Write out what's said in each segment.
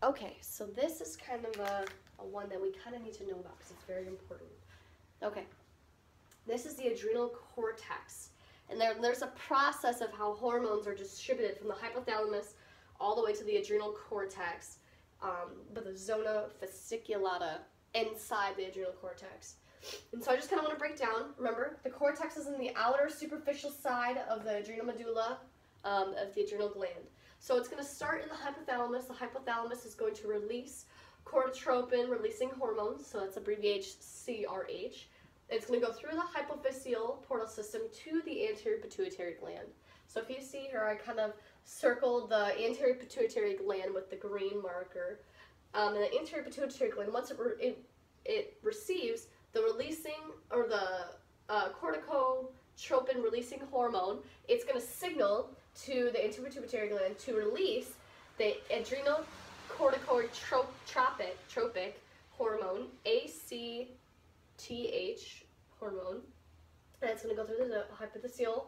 Okay, so this is kind of a one that we kind of need to know about because it's very important. Okay, this is the adrenal cortex. And there's a process of how hormones are distributed from the hypothalamus all the way to the adrenal cortex, but the zona fasciculata inside the adrenal cortex. And so I just kind of want to break down. Remember, the cortex is in the outer superficial side of the adrenal medulla of the adrenal gland. So it's going to start in the hypothalamus. The hypothalamus is going to release corticotropin releasing hormones, so that's abbreviated CRH. It's going to go through the hypophyseal portal system to the anterior pituitary gland. So if you see here, I kind of circled the anterior pituitary gland with the green marker. And the anterior pituitary gland, once it receives the releasing, or the corticotropin releasing hormone, it's going to signal to the anterior pituitary gland to release the adrenal corticotropic hormone, ACTH hormone, and it's going to go through the hypophyseal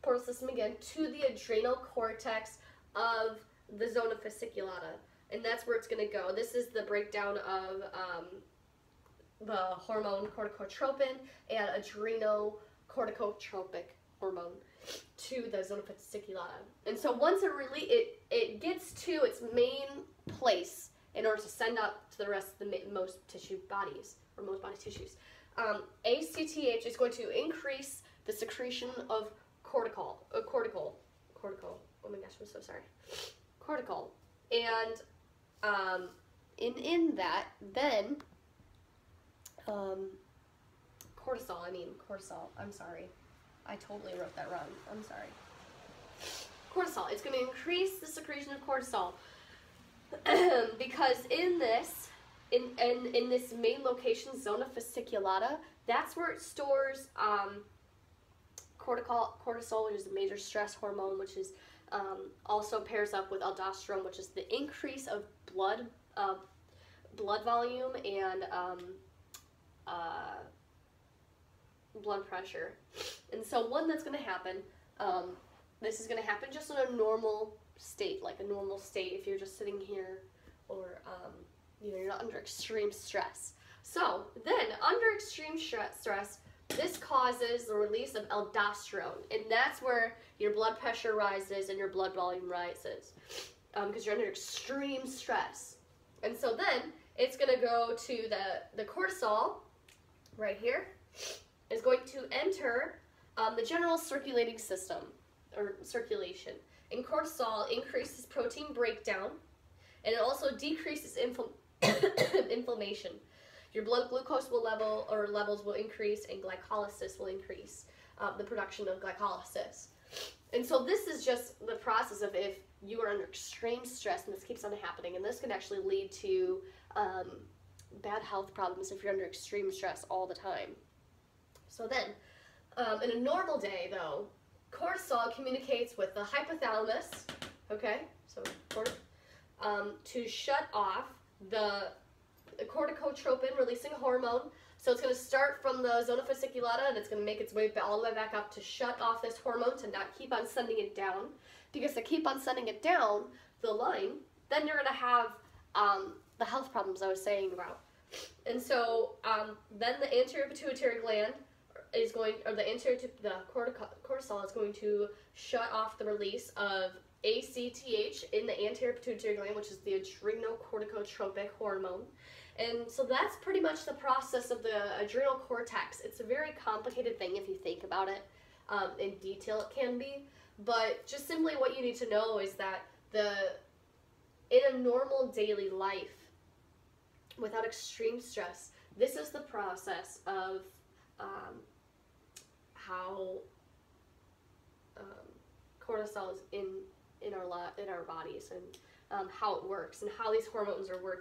portal system again to the adrenal cortex of the zona fasciculata, and that's where it's going to go. This is the breakdown of the hormone corticotropin and adrenocorticotropic hormone to the zona fasciculata. And so once it gets to its main place in order to send up to the rest of the most body tissues, ACTH is going to increase the secretion of cortisol. Oh my gosh, I'm so sorry. Cortisol, and in that, then cortisol. I'm sorry. I totally wrote that wrong. I'm sorry. Cortisol. It's going to increase the secretion of cortisol because in this main location, zona fasciculata, that's where it stores cortisol, which is a major stress hormone, which is also pairs up with aldosterone, which is the increase of blood volume and blood pressure. And so that's going to happen. This is going to happen just in a normal state, like a normal state if you're just sitting here, or you're not under extreme stress. So then, under extreme stress, this causes the release of aldosterone, and that's where your blood pressure rises and your blood volume rises, because you're under extreme stress. And so then it's going to go to the cortisol right here is going to enter the general circulating system, or circulation. And cortisol increases protein breakdown, and it also decreases inflammation. Your blood glucose levels will increase, and glycolysis will increase, the production of glycolysis. And so this is just the process of if you are under extreme stress, and this keeps on happening, and this can actually lead to bad health problems if you're under extreme stress all the time. So then, in a normal day though, cortisol communicates with the hypothalamus, okay, so to shut off the corticotropin releasing hormone. So it's going to start from the zona fasciculata, and it's going to make its way all the way back up to shut off this hormone, to not keep on sending it down. Because to keep on sending it down the line, then you're going to have the health problems I was saying about. And so then the anterior pituitary gland is going, or the cortisol is going to shut off the release of ACTH in the anterior pituitary gland, which is the adrenocorticotropic hormone. And so that's pretty much the process of the adrenal cortex. It's a very complicated thing if you think about it. In detail it can be, but just simply what you need to know is that in a normal daily life, without extreme stress, this is the process of how cortisol is in our bodies, and how it works, and how these hormones are working.